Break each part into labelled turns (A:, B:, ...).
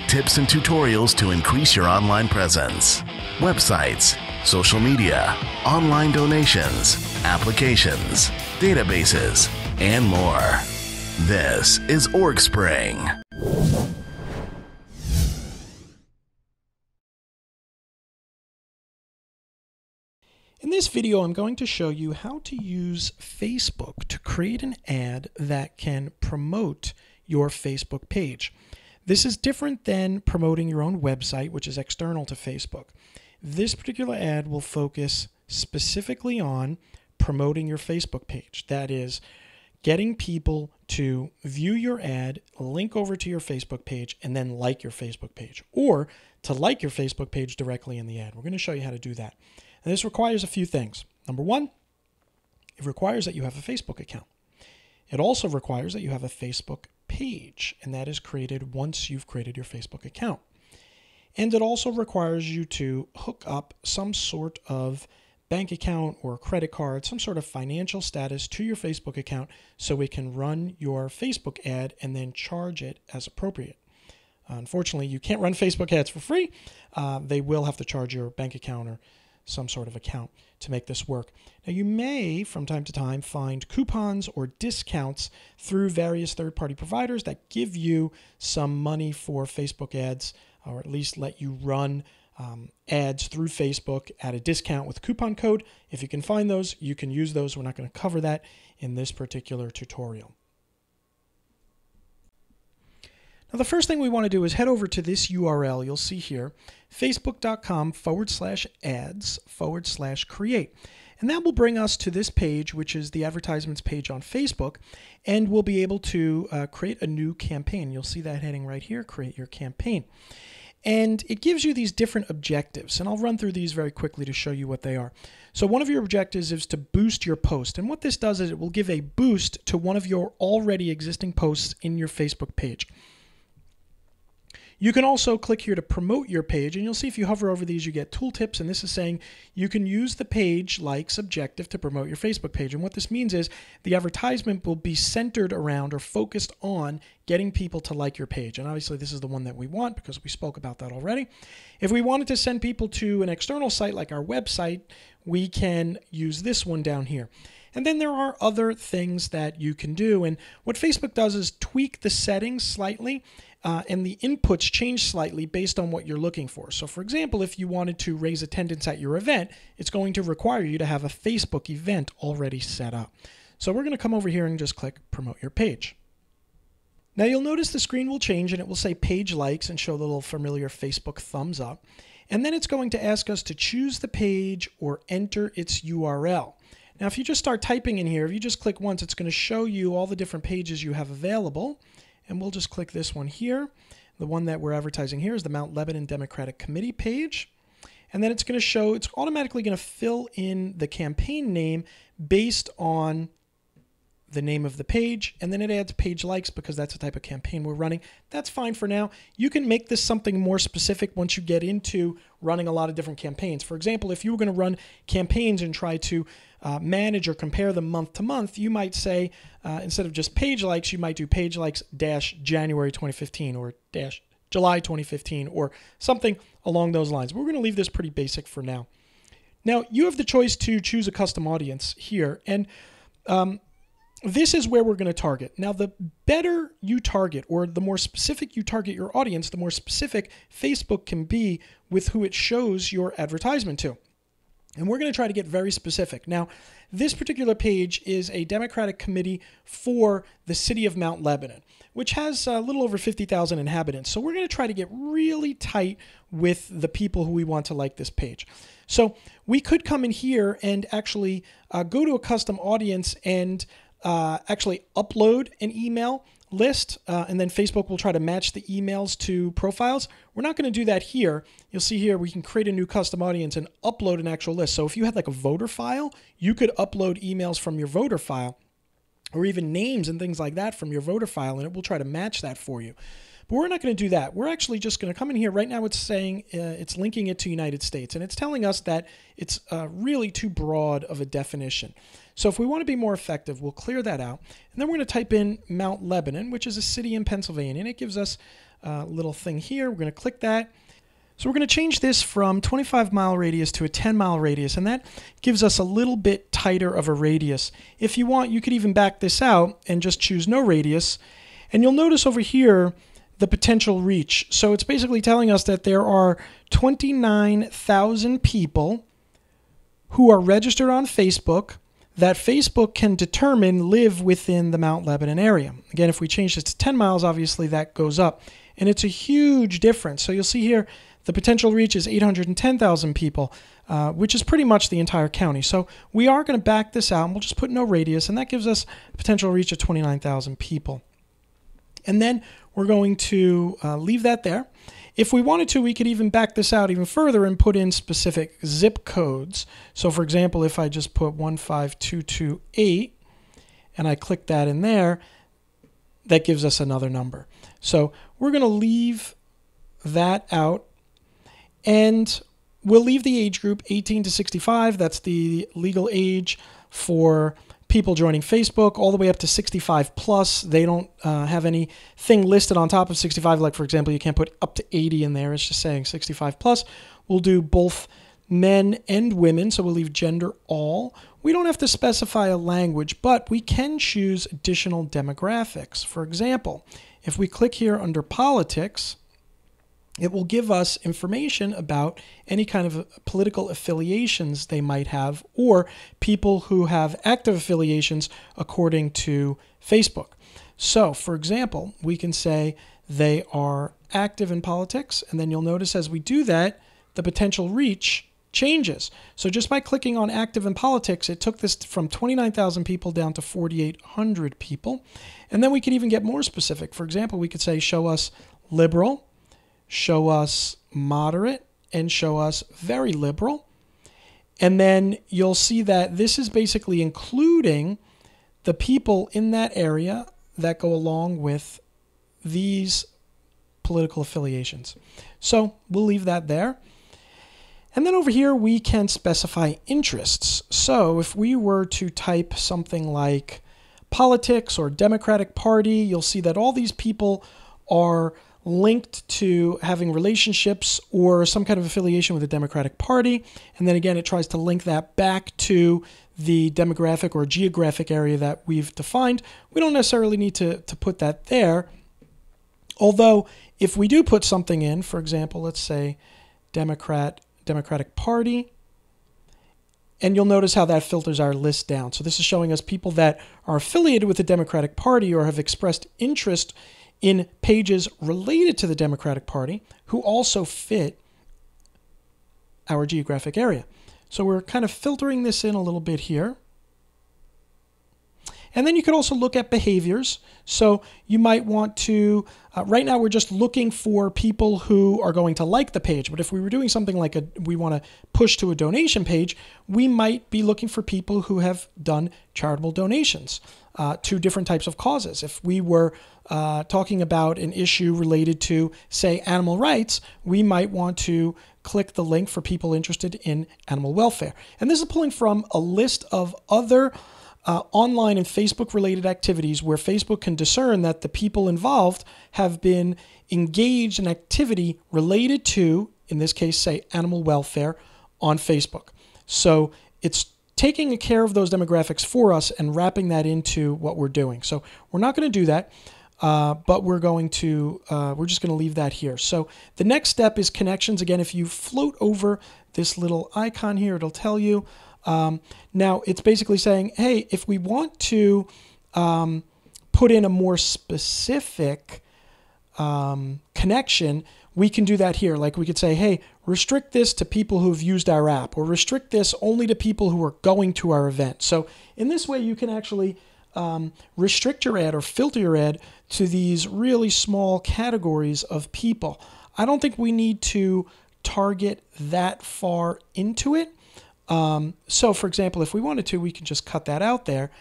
A: tips and tutorials to increase your online presence, websites, social media, online donations, applications, databases, and more. This is OrgSpring.
B: In this video, I'm going to show you how to use Facebook to create an ad that can promote your Facebook page. This is different than promoting your own website, which is external to Facebook. This particular ad will focus specifically on promoting your Facebook page. That is, getting people to view your ad, link over to your Facebook page, and then like your Facebook page, or to like your Facebook page directly in the ad. We're going to show you how to do that. And this requires a few things. Number one, it requires that you have a Facebook account. It also requires that you have a Facebook page, and that is created once you've created your Facebook account. And it also requires you to hook up some sort of bank account or credit card, some sort of financial status to your Facebook account so it can run your Facebook ad and then charge it as appropriate. Unfortunately, you can't run Facebook ads for free. They will have to charge your bank account or some sort of account to make this work. Now, you may, from time to time, find coupons or discounts through various third-party providers that give you some money for Facebook ads, or at least let you run ads through Facebook at a discount with coupon code. If you can find those, you can use those. We're not going to cover that in this particular tutorial. Now, the first thing we want to do is head over to this URL you'll see here, facebook.com/ads/create. And that will bring us to this page, which is the advertisements page on Facebook, and we'll be able to create a new campaign. You'll see that heading right here, create your campaign. And it gives you these different objectives, and I'll run through these very quickly to show you what they are. So one of your objectives is to boost your post, and what this does is it will give a boost to one of your already existing posts in your Facebook page. You can also click here to promote your page, and you'll see if you hover over these, you get tooltips, and this is saying you can use the page likes objective to promote your Facebook page. And what this means is the advertisement will be centered around or focused on getting people to like your page. And obviously this is the one that we want because we spoke about that already. If we wanted to send people to an external site like our website, we can use this one down here. And then there are other things that you can do. And what Facebook does is tweak the settings slightly and the inputs change slightly based on what you're looking for. So for example, if you wanted to raise attendance at your event, it's going to require you to have a Facebook event already set up. So we're going to come over here and just click Promote Your Page. Now you'll notice the screen will change and it will say Page Likes and show the little familiar Facebook thumbs up. And then it's going to ask us to choose the page or enter its URL. Now, if you just start typing in here, if you just click once, it's going to show you all the different pages you have available. And we'll just click this one here. The one that we're advertising here is the Mount Lebanon Democratic Committee page. And then it's going to show, it's automatically going to fill in the campaign name based on the name of the page, and then it adds page likes because that's the type of campaign we're running. That's fine for now. You can make this something more specific once you get into running a lot of different campaigns. For example, if you were going to run campaigns and try to manage or compare them month to month, you might say, instead of just page likes, you might do page likes -January 2015 or -July 2015 or something along those lines. We're going to leave this pretty basic for now. Now, you have the choice to choose a custom audience here, and this is where we're going to target. Now, the better you target, or the more specific you target your audience, the more specific Facebook can be with who it shows your advertisement to. And we're going to try to get very specific. Now, this particular page is a Democratic committee for the city of Mount Lebanon, which has a little over 50,000 inhabitants. So we're going to try to get really tight with the people who we want to like this page. So we could come in here and actually go to a custom audience and actually upload an email list, and then Facebook will try to match the emails to profiles. We're not going to do that here. You'll see here we can create a new custom audience and upload an actual list. So if you had like a voter file, you could upload emails from your voter file or even names and things like that from your voter file, and it will try to match that for you. But we're not going to do that. We're actually just going to come in here. Right now it's saying it's linking it to United States, and it's telling us that it's really too broad of a definition. So if we want to be more effective, we'll clear that out. And then we're going to type in Mount Lebanon, which is a city in Pennsylvania, and it gives us little thing here. We're going to click that. So we're going to change this from 25-mile radius to a 10-mile radius, and that gives us a little bit tighter of a radius. If you want, you could even back this out and just choose no radius, and you'll notice over here the potential reach. So it's basically telling us that there are 29,000 people who are registered on Facebook that Facebook can determine live within the Mount Lebanon area. Again, if we change this to 10 miles, obviously that goes up, and it's a huge difference. So you'll see here, the potential reach is 810,000 people, which is pretty much the entire county. So we are going to back this out, and we'll just put no radius, and that gives us a potential reach of 29,000 people. And then we're going to leave that there. If we wanted to, we could even back this out even further and put in specific zip codes. So for example, if I just put 15228 and I click that in there, that gives us another number. So we're going to leave that out. And we'll leave the age group 18 to 65. That's the legal age for people joining Facebook, all the way up to 65 plus. They don't have anything listed on top of 65. Like, for example, you can't put up to 80 in there. It's just saying 65 plus. We'll do both men and women, so we'll leave gender all. We don't have to specify a language, but we can choose additional demographics. For example, if we click here under politics, it will give us information about any kind of political affiliations they might have, or people who have active affiliations according to Facebook. So, for example, we can say they are active in politics, and then you'll notice as we do that, the potential reach changes. So just by clicking on active in politics, it took this from 29,000 people down to 4,800 people. And then we could even get more specific. For example, we could say show us liberal, show us moderate, and show us very liberal. And then you'll see that this is basically including the people in that area that go along with these political affiliations. So we'll leave that there. And then over here, we can specify interests. So if we were to type something like politics or Democratic Party, you'll see that all these people are linked to having relationships or some kind of affiliation with the Democratic Party. And then again, it tries to link that back to the demographic or geographic area that we've defined. We don't necessarily need to put that there. Although, if we do put something in, for example, let's say Democratic Party, and you'll notice how that filters our list down. So this is showing us people that are affiliated with the Democratic Party or have expressed interest in pages related to the Democratic Party who also fit our geographic area. So we're kind of filtering this in a little bit here. And then you could also look at behaviors. So you might want to, right now we're just looking for people who are going to like the page. But if we were doing something like we want to push to a donation page, we might be looking for people who have done charitable donations to different types of causes. If we were talking about an issue related to, say, animal rights, we might want to click the link for people interested in animal welfare. And this is pulling from a list of other online and Facebook-related activities where Facebook can discern that the people involved have been engaged in activity related to, in this case, say, animal welfare on Facebook. So it's taking care of those demographics for us and wrapping that into what we're doing. So we're not going to do that, but we're just going to leave that here. So the next step is connections. Again, if you float over this little icon here, it'll tell you. Now it's basically saying, hey, if we want to put in a more specific connection, we can do that here. Like we could say, hey, restrict this to people who've used our app, or restrict this only to people who are going to our event. So in this way, you can actually restrict your ad or filter your ad to these really small categories of people. I don't think we need to target that far into it. So for example, if we wanted to, we can just cut that out there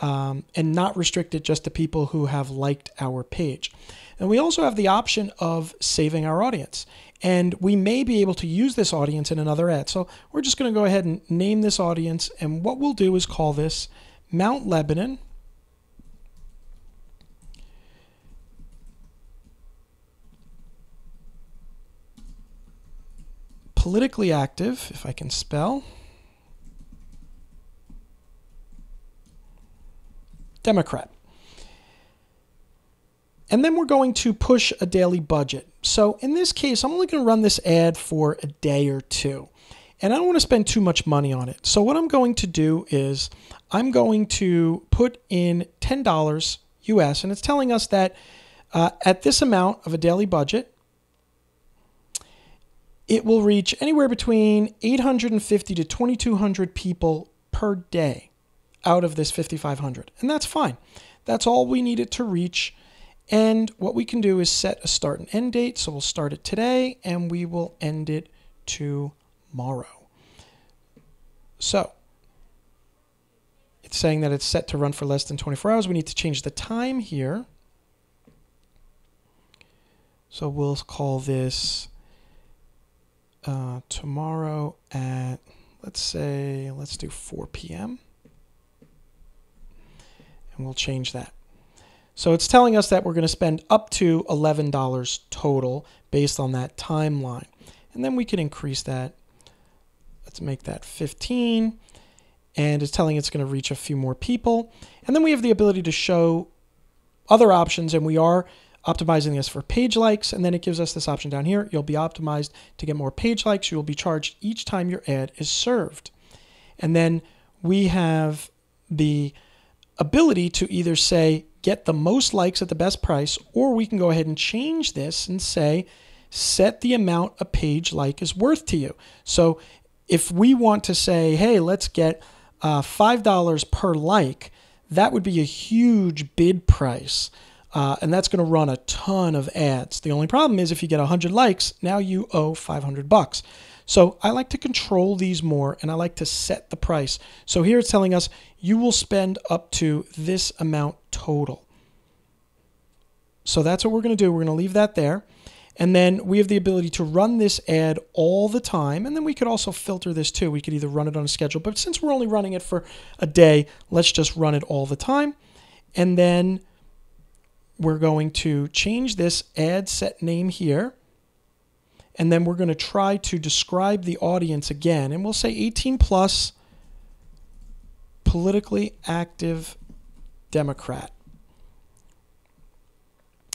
B: and not restrict it just to people who have liked our page. And we also have the option of saving our audience. And we may be able to use this audience in another ad. So we're just going to go ahead and name this audience. And what we'll do is call this Mount Lebanon politically active, if I can spell, Democrat. And then we're going to push a daily budget. So in this case, I'm only going to run this ad for a day or two. And I don't want to spend too much money on it. So what I'm going to do is I'm going to put in $10 US, and it's telling us that at this amount of a daily budget, it will reach anywhere between 850 to 2,200 people per day out of this 5,500. And that's fine. That's all we need it to reach. And what we can do is set a start and end date. So we'll start it today and we will end it tomorrow. So it's saying that it's set to run for less than 24 hours. We need to change the time here. So we'll call this tomorrow at, let's do 4 p.m. And we'll change that. So it's telling us that we're going to spend up to $11 total based on that timeline. And then we can increase that. Let's make that 15. And it's telling it's going to reach a few more people. And then we have the ability to show other options, and we are optimizing this for page likes. And then it gives us this option down here. You'll be optimized to get more page likes. You will be charged each time your ad is served. And then we have the ability to either say, get the most likes at the best price, or we can go ahead and change this and say, set the amount a page like is worth to you. So if we want to say, hey, let's get $5 per like, that would be a huge bid price. And that's going to run a ton of ads. The only problem is if you get 100 likes, now you owe $500. So I like to control these more, and I like to set the price. So here it's telling us you will spend up to this amount total. So that's what we're going to do. We're going to leave that there. And then we have the ability to run this ad all the time. And then we could also filter this too. We could either run it on a schedule, but since we're only running it for a day, let's just run it all the time. And then we're going to change this ad set name here. And then we're going to try to describe the audience again. And we'll say 18 plus, politically active Democrat.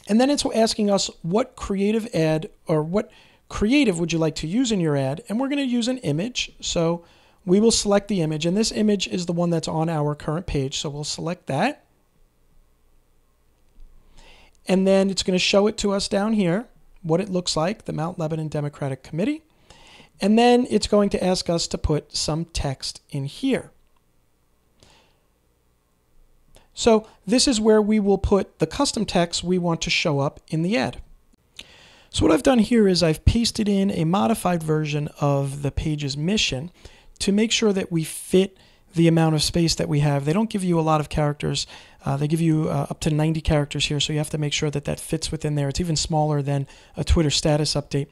B: And then it's asking us what creative ad or what creative would you like to use in your ad? And we're going to use an image. So we will select the image. And this image is the one that's on our current page. So we'll select that. And then it's going to show it to us down here, what it looks like, the Mount Lebanon Democratic Committee. And then it's going to ask us to put some text in here. So this is where we will put the custom text we want to show up in the ad. So what I've done here is I've pasted in a modified version of the page's mission to make sure that we fit the amount of space that we have. They don't give you a lot of characters. They give you up to 90 characters here, so you have to make sure that that fits within there. It's even smaller than a Twitter status update.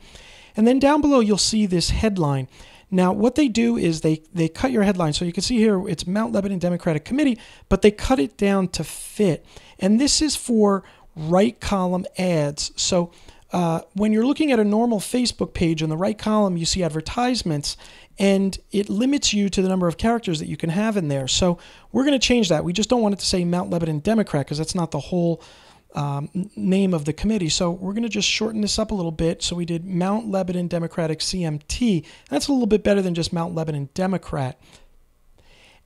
B: And then down below, you'll see this headline. Now, what they do is they cut your headline. So you can see here, it's Mount Lebanon Democratic Committee, but they cut it down to fit. And this is for right column ads. So when you're looking at a normal Facebook page, in the right column, you see advertisements, and it limits you to the number of characters that you can have in there. So we're going to change that. We just don't want it to say Mount Lebanon Democrat because that's not the whole name of the committee. So we're going to just shorten this up a little bit. So we did Mount Lebanon Democratic CMT. That's a little bit better than just Mount Lebanon Democrat.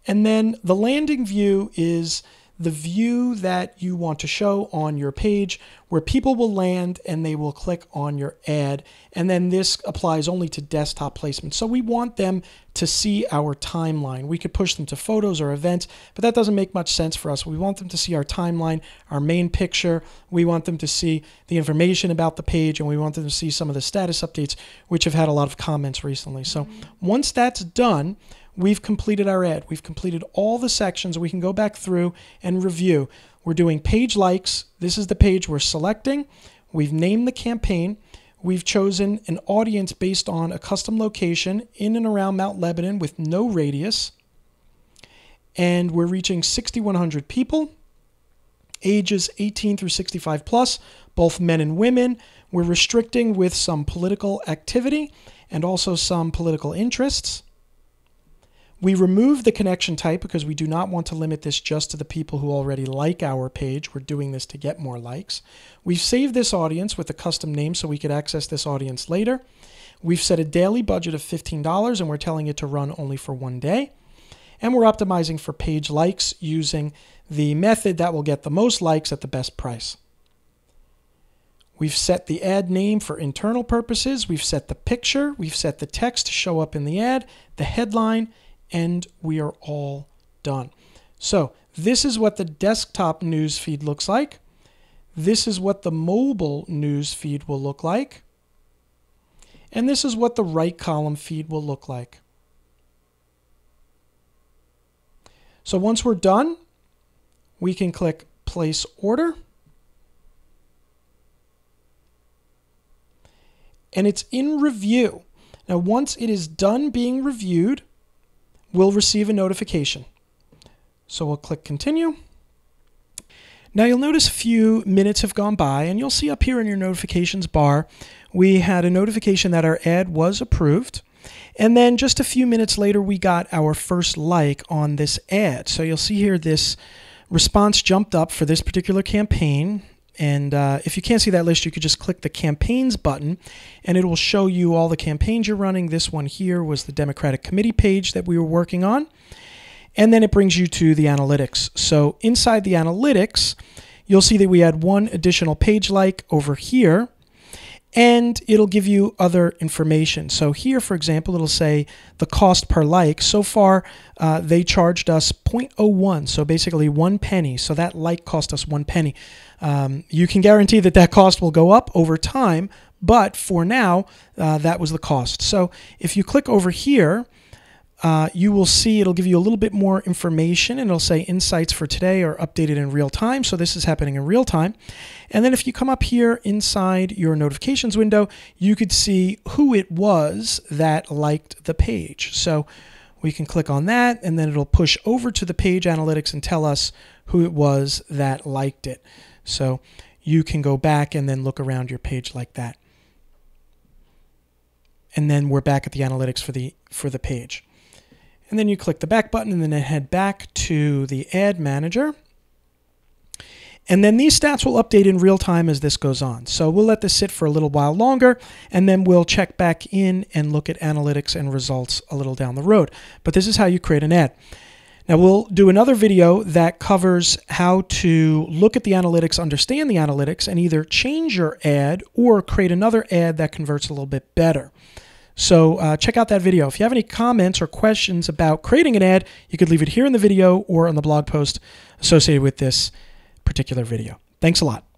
B: And then the landing view is the view that you want to show on your page where people will land and they will click on your ad. And then this applies only to desktop placement. So we want them to see our timeline. We could push them to photos or events, but that doesn't make much sense for us. We want them to see our timeline, our main picture. We want them to see the information about the page, and we want them to see some of the status updates, which have had a lot of comments recently. So once that's done, we've completed our ad. We've completed all the sections. We can go back through and review. We're doing page likes. This is the page we're selecting. We've named the campaign. We've chosen an audience based on a custom location in and around Mount Lebanon with no radius. And we're reaching 6,100 people, ages 18 through 65 plus, both men and women. We're restricting with some political activity and also some political interests. We remove the connection type because we do not want to limit this just to the people who already like our page. We're doing this to get more likes. We've saved this audience with a custom name so we could access this audience later. We've set a daily budget of $15 and we're telling it to run only for 1 day. And we're optimizing for page likes using the method that will get the most likes at the best price. We've set the ad name for internal purposes. We've set the picture. We've set the text to show up in the ad, the headline, and we are all done. So this is what the desktop news feed looks like. This is what the mobile news feed will look like. And this is what the right column feed will look like. So once we're done, we can click Place Order. And it's in review. Now, once it is done being reviewed, we'll receive a notification. So we'll click Continue. Now you'll notice a few minutes have gone by, and you'll see up here in your notifications bar, we had a notification that our ad was approved. And then just a few minutes later, we got our first like on this ad. So you'll see here this response jumped up for this particular campaign. And if you can't see that list, you could just click the campaigns button and it will show you all the campaigns you're running. This one here was the Democratic Committee page that we were working on. And then it brings you to the analytics. So inside the analytics, you'll see that we had one additional page like over here. And it'll give you other information. So here, for example, it'll say the cost per like. So far, they charged us 0.01, so basically 1 penny. So that like cost us 1 penny. You can guarantee that that cost will go up over time, but for now, that was the cost. So if you click over here, you will see it'll give you a little bit more information, and it'll say insights for today are updated in real time. So this is happening in real time. And then if you come up here inside your notifications window, you could see who it was that liked the page. So we can click on that, and then it'll push over to the page analytics and tell us who it was that liked it. So you can go back and then look around your page like that. And then we're back at the analytics for the page. And then you click the back button and then head back to the ad manager. And then these stats will update in real time as this goes on. So we'll let this sit for a little while longer, and then we'll check back in and look at analytics and results a little down the road. But this is how you create an ad. Now we'll do another video that covers how to look at the analytics, understand the analytics, and either change your ad or create another ad that converts a little bit better. So check out that video. If you have any comments or questions about creating an ad, you could leave it here in the video or on the blog post associated with this particular video. Thanks a lot.